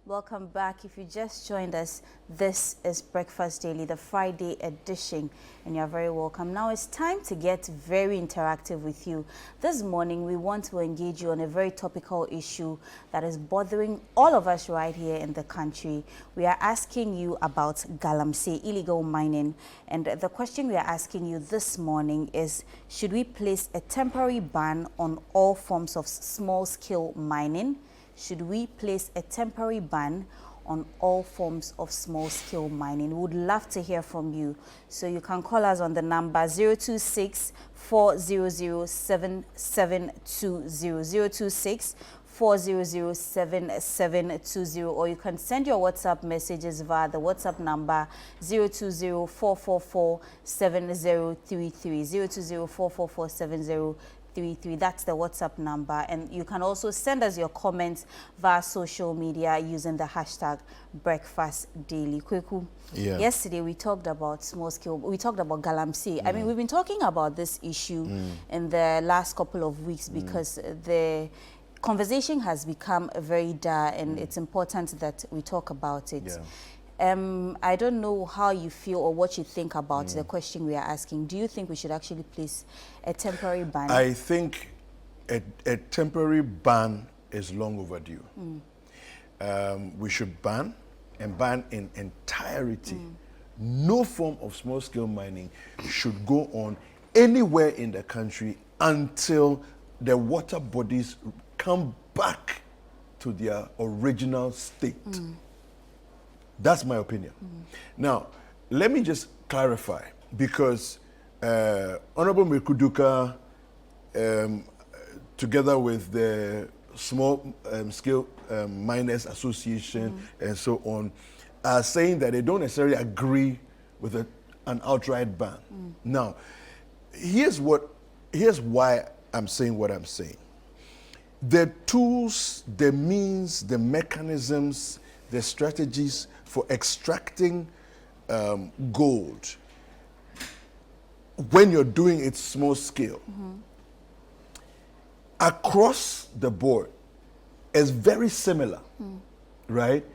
Welcome back. If you just joined us, this is Breakfast Daily, the Friday edition, and you're very welcome. Now it's time to get very interactive with you. This morning, we want to engage you on a very topical issue that is bothering all of us right here in the country. We are asking you about galamsey, illegal mining, and the question we are asking you this morning is, should we place a temporary ban on all forms of small-scale mining? Should we place a temporary ban on all forms of small-scale mining? We would love to hear from you. So you can call us on the number 026 400 7720, 026 400 7720, or you can send your WhatsApp messages via the WhatsApp number 020 444 7033, 020 444 7033. That's the WhatsApp number, and you can also send us your comments via social media using the hashtag Breakfast Daily. Kweku, yesterday we talked about small scale, we talked about galamsey. I mean, we've been talking about this issue in the last couple of weeks because the conversation has become very dire, and it's important that we talk about it. I don't know how you feel or what you think about the question we are asking. Do you think we should actually place a temporary ban? I think a temporary ban is long overdue. We should ban and ban in entirety. No form of small-scale mining should go on anywhere in the country until the water bodies come back to their original state. That's my opinion. Now, let me just clarify, because Honorable Mekuduka, together with the Small Scale Miners Association and so on, are saying that they don't necessarily agree with an outright ban. Now, here's why I'm saying what I'm saying. The tools, the means, the mechanisms, the strategies for extracting gold when you're doing it small scale across the board is very similar, right?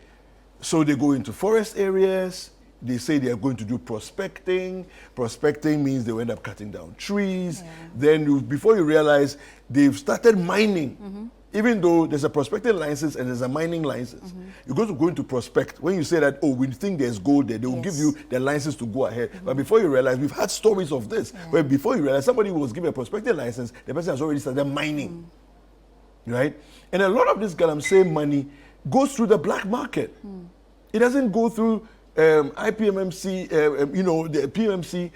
So they go into forest areas. They say they are going to do prospecting. Prospecting means they end up cutting down trees. Then before you realize, they've started mining. Even though there's a prospecting license and there's a mining license, you're going to go into prospect. When you say that, oh, we think there's gold there, they will give you the license to go ahead. But before you realize, we've had stories of this, where before you realize, somebody was given a prospecting license, the person has already started mining, right? And a lot of this galamsey money goes through the black market. It doesn't go through IPMMC, the PMC,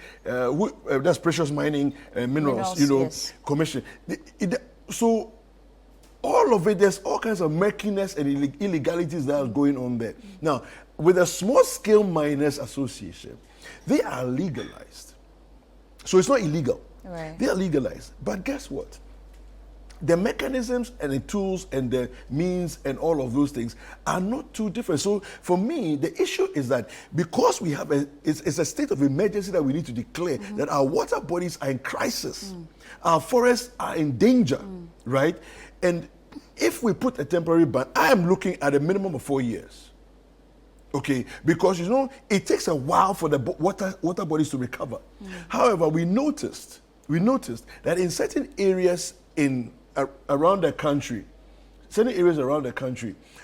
that's Precious Mining Minerals, Commission. So all of it, there's all kinds of murkiness and illegalities that are going on there. Now, with the Small Scale Miners Association, they are legalized. So it's not illegal. They are legalized. But guess what? The mechanisms and the tools and the means and all of those things are not too different. So for me, the issue is that because we have it's a state of emergency that we need to declare that our water bodies are in crisis, our forests are in danger, right? And if we put a temporary ban, I am looking at a minimum of 4 years. Okay, because it takes a while for the water bodies to recover. However, we noticed that in certain areas around the country,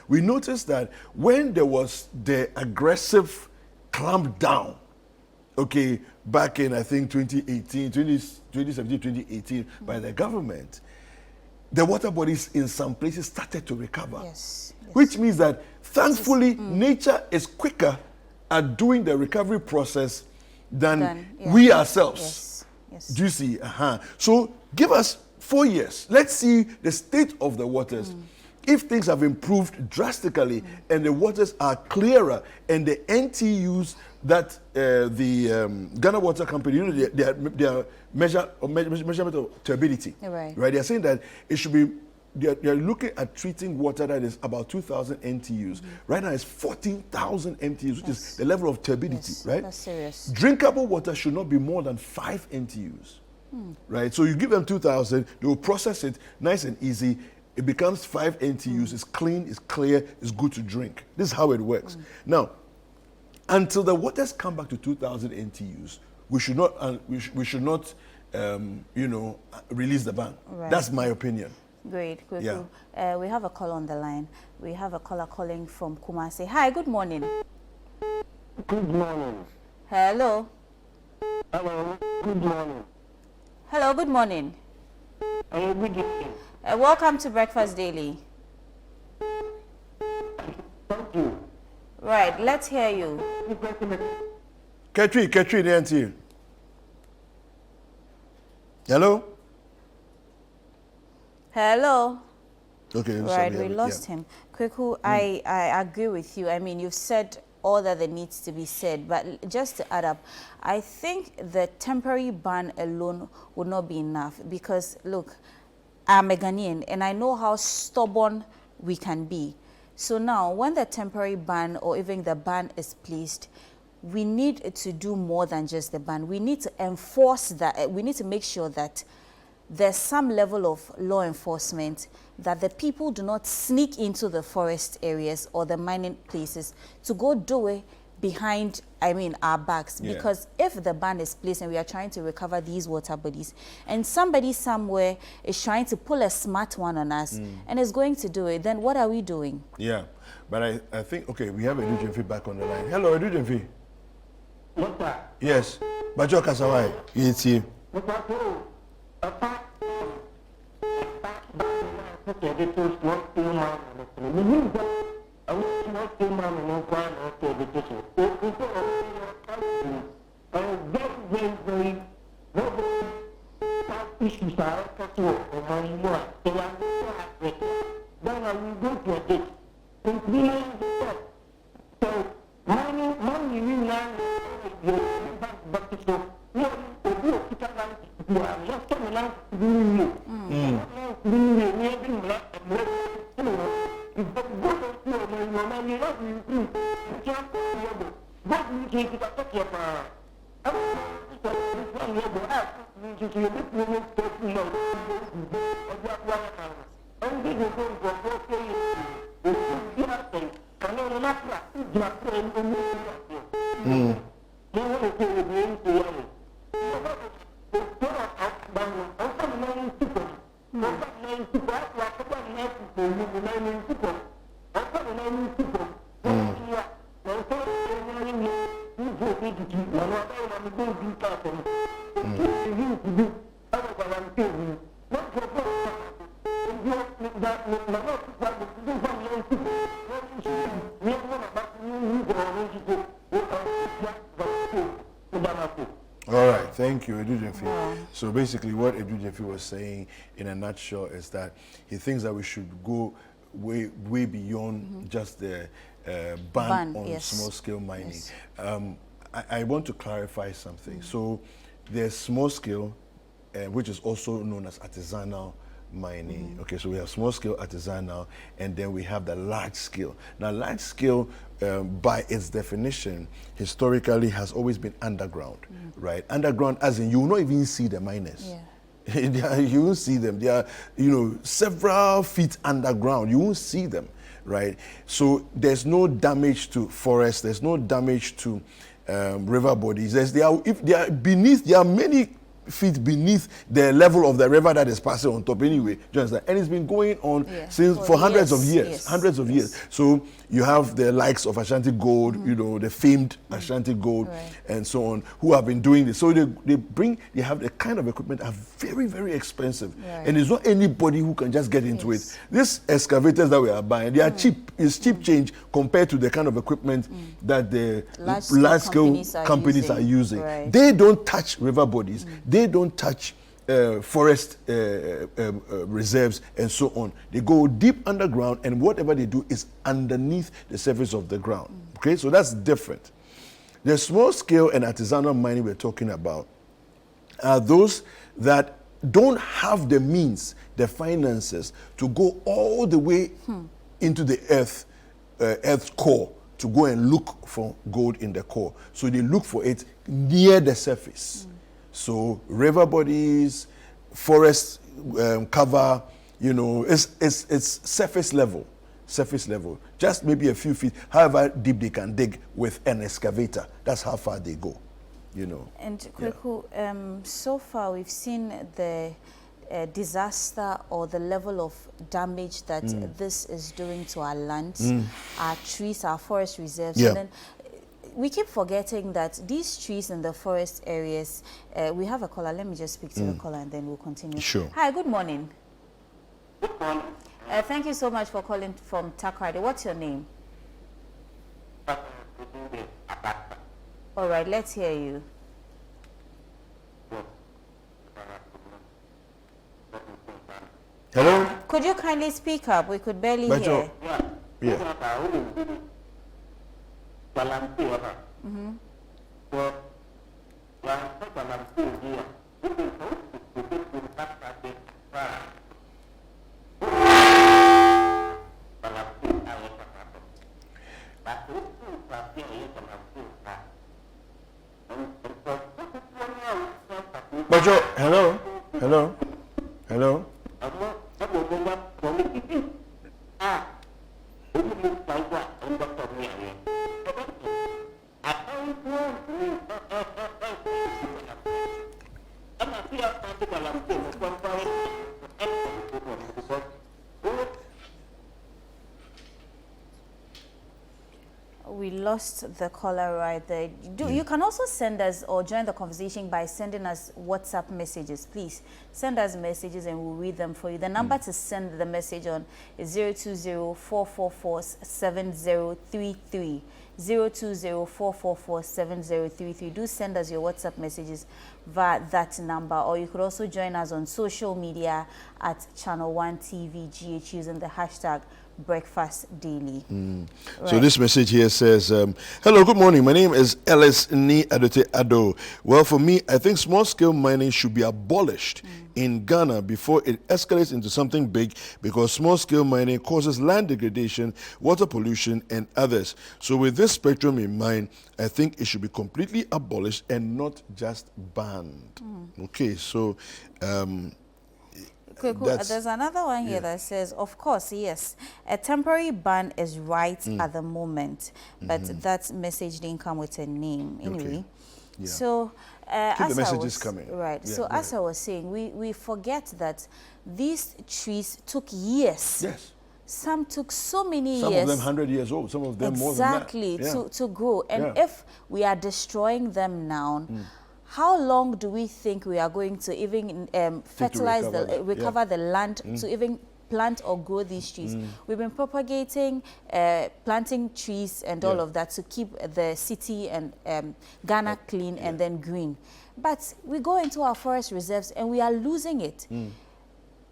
we noticed that when there was the aggressive clamp down, okay, back in I think 2017, 2018 by the government, the water bodies in some places started to recover. Which means that thankfully nature is quicker at doing the recovery process than we ourselves. Do you see? So give us 4 years. Let's see the state of the waters. If things have improved drastically and the waters are clearer and the NTUs that the Ghana Water Company, their measurement of turbidity, right? They are saying that it should be, they are looking at treating water that is about 2,000 NTUs. Right now it's 14,000 NTUs, which is the level of turbidity, right? That's serious. Drinkable water should not be more than 5 NTUs. Right, so you give them 2,000, they will process it nice and easy, it becomes 5 NTUs. It's clean, it's clear, it's good to drink. This is how it works. Now, until the waters come back to 2,000 NTUs, we should not, release the ban. Right. That's my opinion. Great. Yeah. We have a call on the line. We have a caller calling from Kumasi. Hi, good morning. Good morning. Hello. Hello. Good morning. Hello, good morning. Hello. Good morning. Welcome to Breakfast Daily. Thank you. Right, let's hear you. Ketri, the NT. Hello? Hello. Okay. Right, we lost him. Kweku, I agree with you. I mean, you've said all that there needs to be said, but just to add up, I think the temporary ban alone would not be enough because, look, I'm a Ghanaian and I know how stubborn we can be. So now, when the temporary ban or even the ban is placed, we need to do more than just the ban. We need to enforce that. We need to make sure that there's some level of law enforcement, that the people do not sneak into the forest areas or the mining places to go do it behind, our backs. Yeah. Because if the ban is placed and we are trying to recover these water bodies and somebody somewhere is trying to pull a smart one on us and is going to do it, then what are we doing? Yeah, but I think, okay, we have Edu Jemfi back on the line. Hello, Edu Jemfi. What's that? Yes. Bajo Kasawai. It's you. What's that? All right, thank you, Edu Jemfi. So basically what Edu Jemfi was saying in a nutshell is that he thinks that we should go way beyond just the ban on yes. small-scale mining. Yes. I want to clarify something. So there's small-scale, which is also known as artisanal mining. Okay, so we have small-scale artisanal, and then we have the large-scale. Now, large-scale, by its definition, historically has always been underground, right? Underground, as in you will not even see the miners. Yeah. You won't see them. They are, several feet underground. You won't see them, right? So there's no damage to forests. There's no damage to river bodies. If they are beneath, there are many feet beneath the level of the river that is passing on top anyway. Do you understand? And it's been going on for hundreds of years. So you have the likes of Ashanti Gold, the famed Ashanti Gold, and so on, who have been doing this. So they have the kind of equipment that are very, very expensive. And it's not anybody who can just get into it. These excavators that we are buying, they are cheap. It's cheap change compared to the kind of equipment that the large-scale companies are using. Right. They don't touch river bodies. They don't touch forest reserves and so on. They go deep underground, and whatever they do is underneath the surface of the ground. Okay, so that's different. The small scale and artisanal mining we're talking about are those that don't have the means, the finances to go all the way into the earth's core to go and look for gold in the core. So they look for it near the surface. So river bodies, forest cover, You know, it's surface level. Surface level. Just maybe a few feet, however deep they can dig with an excavator. That's how far they go, you know. And Kweku, so far we've seen the disaster or the level of damage that this is doing to our lands, our trees, our forest reserves. Yeah. And then we keep forgetting that these trees in the forest areas, we have a caller. Let me just speak to the caller and then we'll continue. Sure. Hi, good morning. Good morning. Thank you so much for calling from Takrady. What's your name? All right, let's hear you. Hello? Could you kindly speak up? We could barely hear. Yeah. Bajo, hello? Hello? Hello? We lost the caller right there. You can also send us or join the conversation by sending us WhatsApp messages. Please send us messages and we'll read them for you. The number to send the message on is 020-444-7033. 020-444-7033. Do send us your WhatsApp messages via that number, or you could also join us on social media at ChannelOne TV GH using the hashtag Breakfast Daily. Right. So this message here says, hello, good morning. My name is Ellis Ni Adote Ado. Well, for me, I think small-scale mining should be abolished in Ghana before it escalates into something big, because small-scale mining causes land degradation, water pollution, and others. So with this spectrum in mind, I think it should be completely abolished and not just banned. Okay, so... there's another one here that says, of course, yes, a temporary ban is right at the moment, but that message didn't come with a name. Anyway, so keep the messages coming. Right. So as I was saying, we forget that these trees took years. Yes. Some took so many some years. Some of them 100 years old, some of them more than that. Exactly, to grow. And if we are destroying them now, how long do we think we are going to even fertilize, recover the land to even plant or grow these trees? We've been propagating, planting trees and all of that to keep the city and Ghana clean and then green. But we go into our forest reserves and we are losing it. You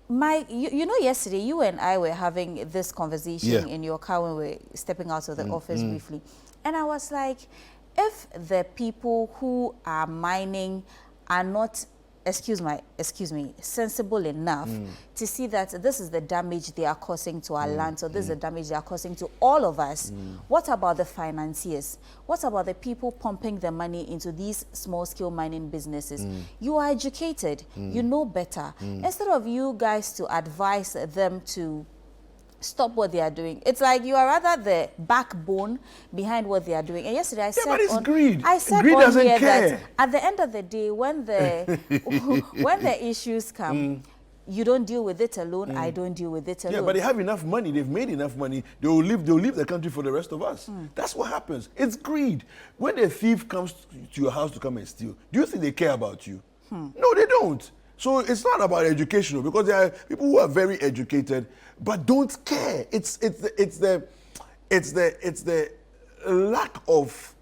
know, yesterday you and I were having this conversation in your car when we were stepping out of the office briefly. And I was like, if the people who are mining are not, excuse me, sensible enough to see that this is the damage they are causing to our land, or this is the damage they are causing to all of us, what about the financiers? What about the people pumping the money into these small-scale mining businesses? You are educated. You know better. Instead of you guys to advise them to stop what they are doing, it's like you are rather the backbone behind what they are doing. And yesterday I said, but it's greed. I said Greed doesn't here care. that at the end of the day, when the when the issues come, you don't deal with it alone. I don't deal with it alone. Yeah, but they have enough money. They've made enough money. They'll leave the country for the rest of us. That's what happens. It's greed. When a thief comes to your house to come and steal, do you think they care about you? No, they don't. So it's not about education, because there are people who are very educated but don't care. It's the lack of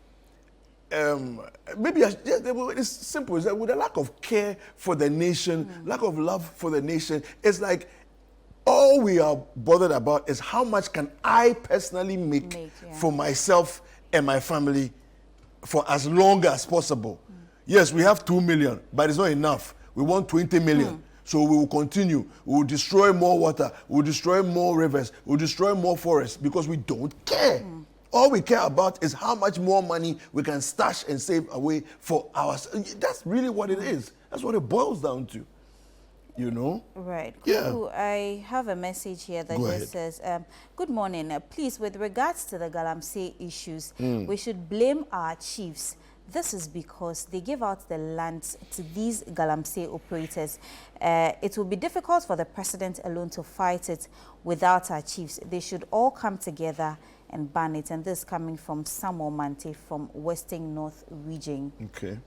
maybe it's simple. It's that with a lack of care for the nation, lack of love for the nation. It's like all we are bothered about is how much can I personally make for myself and my family for as long as possible. Yes, we have 2 million, but it's not enough. We want 20 million. So we will continue. We will destroy more water. We will destroy more rivers. We will destroy more forests because we don't care. All we care about is how much more money we can stash and save away for ours. That's really what it is. That's what it boils down to. you know? Right. Yeah. Kuku, I have a message here that Go just ahead. says, good morning. Please, with regards to the Galamsey issues, Hmm. we should blame our chiefs. This is because they give out the lands to these Galamsey operators. It will be difficult for the president alone to fight it without our chiefs. They should all come together and ban it. And this coming from Samuel Mante from Western North Region. Okay.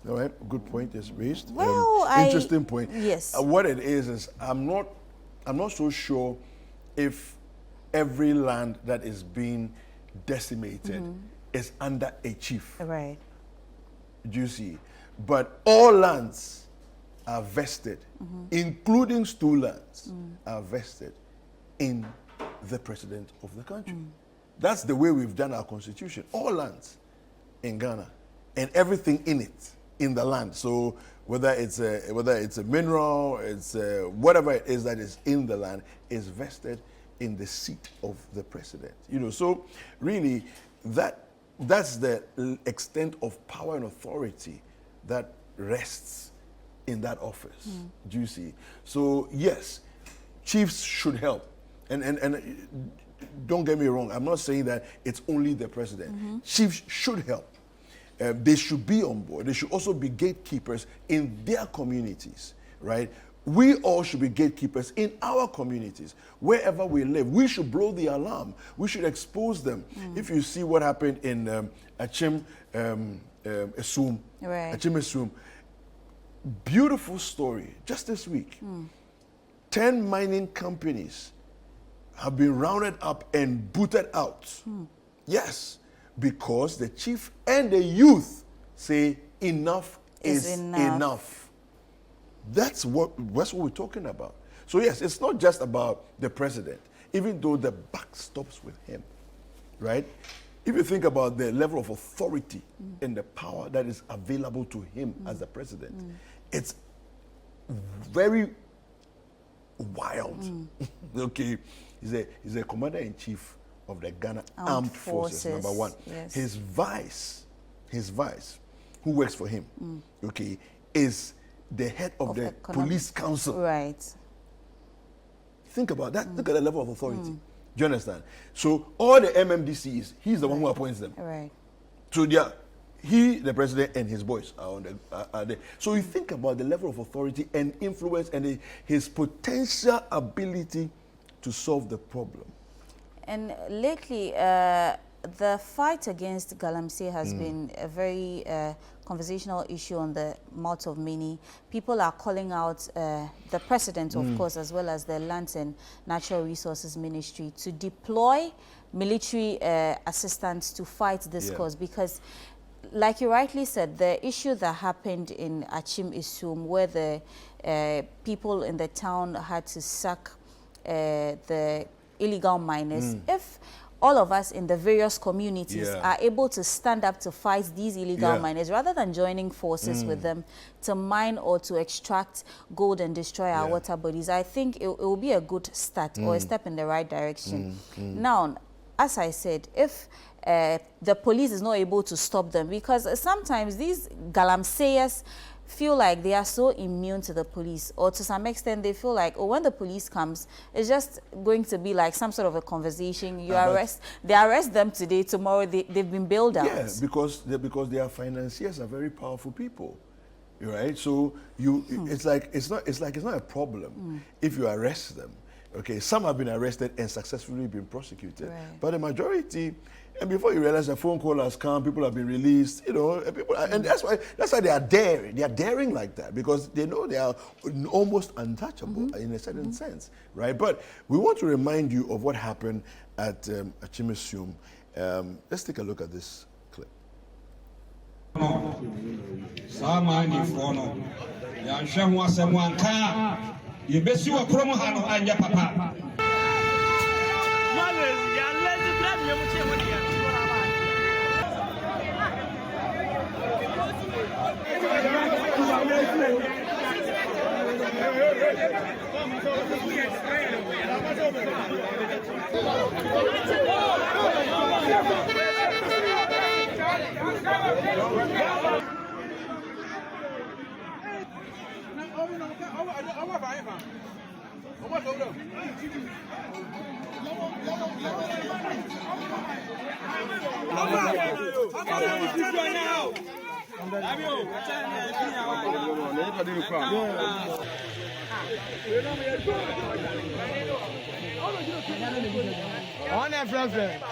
All right. Good point is raised. Well, interesting point. Yes. What it is I'm not so sure if every land that is being decimated is under a chief. Right. Do you see? But all lands are vested, including stool lands, are vested in the president of the country. That's the way we've done our constitution. All lands in Ghana and everything in it, in the land. So whether it's a mineral, it's whatever it is that is in the land is vested in the seat of the president. You know, so really that's the extent of power and authority that rests in that office. Do you see? So yes, chiefs should help. And don't get me wrong, I'm not saying that it's only the president. Chiefs should help. They should be on board. They should also be gatekeepers in their communities, right? We all should be gatekeepers in our communities, wherever we live. We should blow the alarm. We should expose them. If you see what happened in Achim Esum, Right. Achim Esum, beautiful story. Just this week, 10 mining companies have been rounded up and booted out. Yes, because the chief and the youth say enough is enough. That's what we're talking about. So yes, it's not just about the president, even though the buck stops with him, right? If you think about the level of authority and the power that is available to him as the president, it's very wild. Okay, he's a commander-in-chief of the Ghana Armed Forces, number one. Yes. His vice, who works for him, okay, is the head of the police council. Right. Think about that. Look at the level of authority. Do you understand? So all the MMDCs, he's the one who appoints them. Right. So he, the president, and his boys are there. So you think about the level of authority and influence and his potential ability to solve the problem. And lately, the fight against Galamsey has been a very conversational issue on the mouth of many. People are calling out the president, of course, as well as the Lands and Natural Resources Ministry to deploy military assistance to fight this cause, because like you rightly said, the issue that happened in Achim Esum, where the people in the town had to sack the illegal miners, if all of us in the various communities are able to stand up to fight these illegal miners, rather than joining forces with them to mine or to extract gold and destroy our water bodies, I think it will be a good start or a step in the right direction. Now, as I said, if the police is not able to stop them, because sometimes these Galamseyers feel like they are so immune to the police, or to some extent they feel like, oh, when the police comes, it's just going to be like some sort of a conversation. They arrest them today, tomorrow they've been bailed out. Yeah, because their financiers are very powerful people, right? So it's not a problem if you arrest them. Okay, some have been arrested and successfully been prosecuted, but the majority. And before you realize a phone call has come, people have been released, you know, and that's why they are daring. They are daring like that because they know they are almost untouchable in a certain sense, right? But we want to remind you of what happened at Achim Esum. Let's take a look at this clip. On that friend.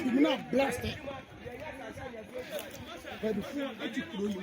You not blessed it. But before you do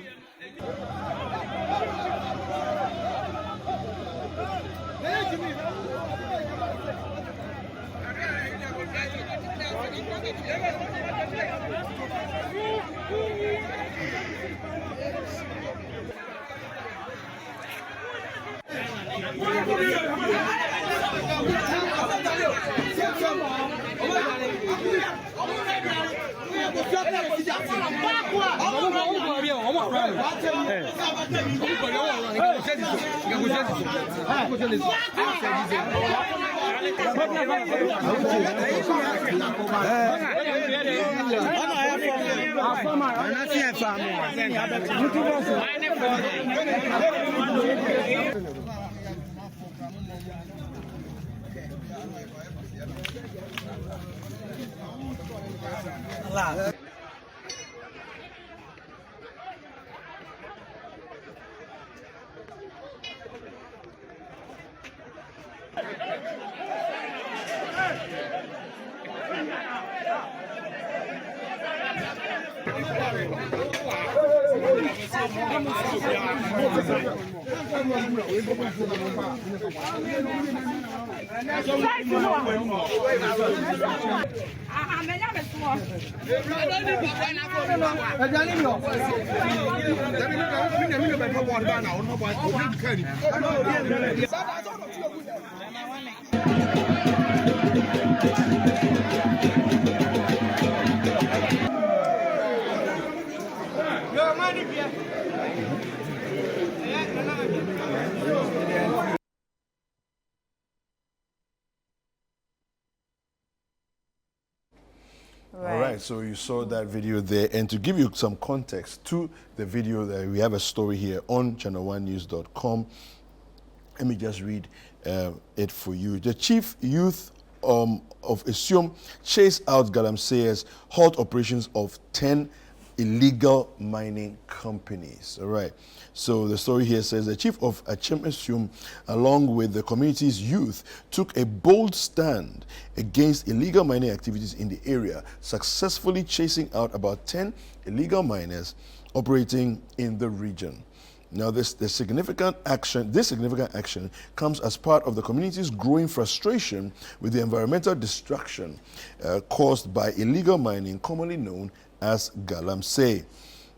All right, so you saw that video there, and to give you some context to the video, that we have a story here on ChannelOneNews.com. Let me just read it for you. The chief youth of Isium chased out Galamsey's halt operations of 10 illegal mining companies. All right. So the story here says the chief of Isium, along with the community's youth, took a bold stand against illegal mining activities in the area, successfully chasing out about 10 illegal miners operating in the region. Now, this significant action comes as part of the community's growing frustration with the environmental destruction caused by illegal mining, commonly known as Galamsey.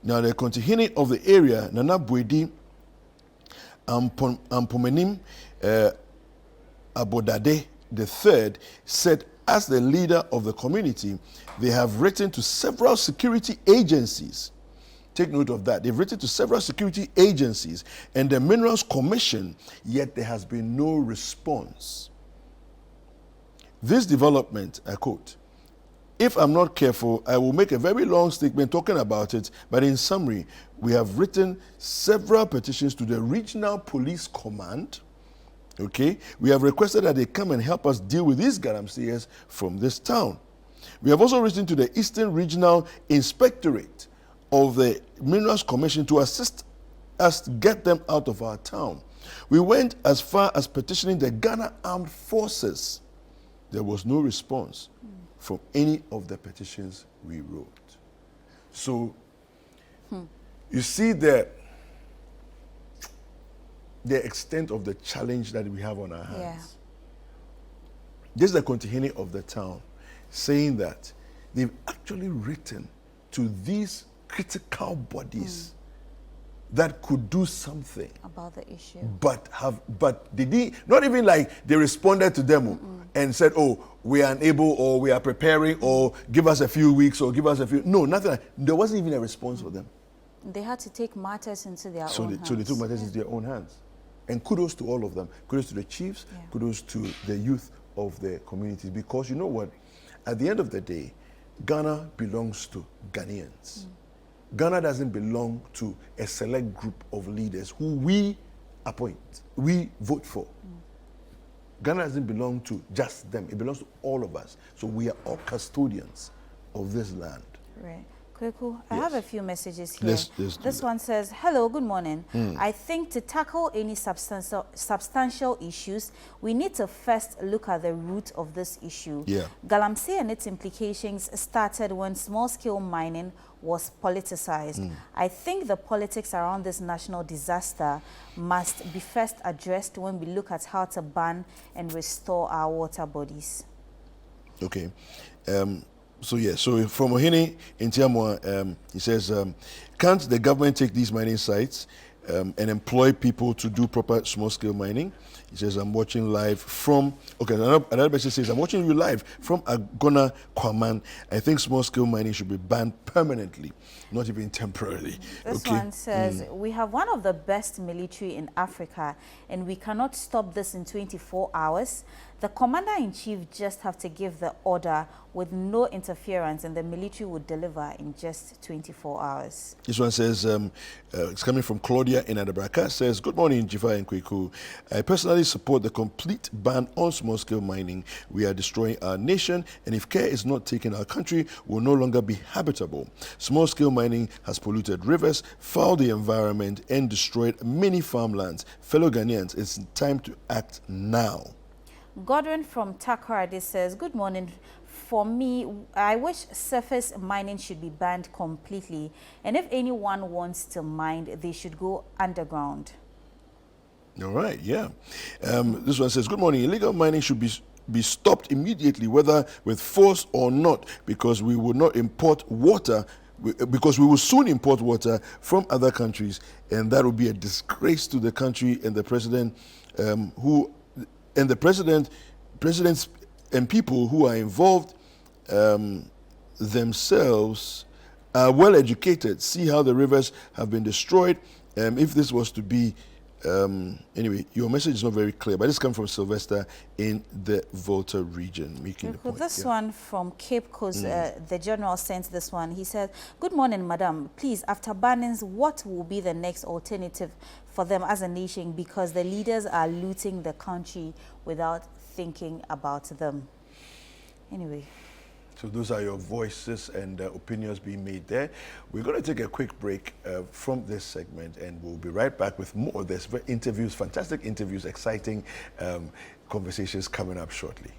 Now, the Kontihini of the area, Nana Bwedi Ampomenim Abodade III, said as the leader of the community, they have written to several security agencies. Take note of that. They've written to several security agencies and the Minerals Commission, yet there has been no response. This development, I quote, "If I'm not careful, I will make a very long statement talking about it, but in summary, we have written several petitions to the Regional Police Command. Okay, we have requested that they come and help us deal with these Galamseyers from this town. We have also written to the Eastern Regional Inspectorate of the Minerals Commission to assist us to get them out of our town. We went as far as petitioning the Ghana Armed Forces. There was no response from any of the petitions we wrote. So, you see the extent of the challenge that we have on our hands. Yeah. This is the Kontihini of the town saying that they've actually written to these critical bodies that could do something About the issue. but they did not even like they responded to them and said, oh, we are unable or we are preparing or give us a few weeks or give us a few. No, nothing. There wasn't even a response for them. They had to take matters into their So own they, hands. so they took matters into their own hands. And kudos to all of them. Kudos to the chiefs. Yeah. Kudos to the youth of the communities. Because you know what? At the end of the day, Ghana belongs to Ghanaians. Ghana doesn't belong to a select group of leaders who we appoint, we vote for. Ghana doesn't belong to just them. It belongs to all of us. So we are all custodians of this land. Right. Kweku, I Yes. have a few messages here. Let's do This that. one says, hello, good morning. I think to tackle any substantial issues, we need to first look at the root of this issue. Yeah. Galamsey and its implications started when small-scale mining was politicized. I think the politics around this national disaster must be first addressed when we look at how to ban and restore our water bodies. Okay. So from Ohene in Tiamwa, he says, can't the government take these mining sites and employ people to do proper small-scale mining? He says, I'm watching live from, okay, another message says, I'm watching you live from Agona, Kwaman. I think small-scale mining should be banned permanently, not even temporarily. This one says, we have one of the best military in Africa, and we cannot stop this in 24 hours. The commander-in-chief just have to give the order with no interference, and the military would deliver in just 24 hours. This one says, it's coming from Claudia in Adabraka, says, good morning, Jifa and Kweku. I personally support the complete ban on small-scale mining. We are destroying our nation, and if care is not taken, our country will no longer be habitable. Small-scale mining has polluted rivers, fouled the environment, and destroyed many farmlands. Fellow Ghanaians, it's time to act now. Godwin from Takoradi says, good morning. For me, I wish surface mining should be banned completely. And if anyone wants to mine, they should go underground. All right, yeah. This one says, good morning. Illegal mining should be stopped immediately, whether with force or not, because we will not import water, because we will soon import water from other countries, and that will be a disgrace to the country and the president presidents and people who are involved themselves are well educated. See how the rivers have been destroyed. If this was to be, anyway, your message is not very clear, but this comes from Sylvester in the Volta region, making the point. This one from Cape Coast, the general sent this one. He said, good morning, madam. Please, after bannings, what will be the next alternative for them as a nation? Because the leaders are looting the country without thinking about them. Anyway. So those are your voices and opinions being made there. We're going to take a quick break from this segment, and we'll be right back with more. There's interviews, fantastic interviews, exciting conversations coming up shortly.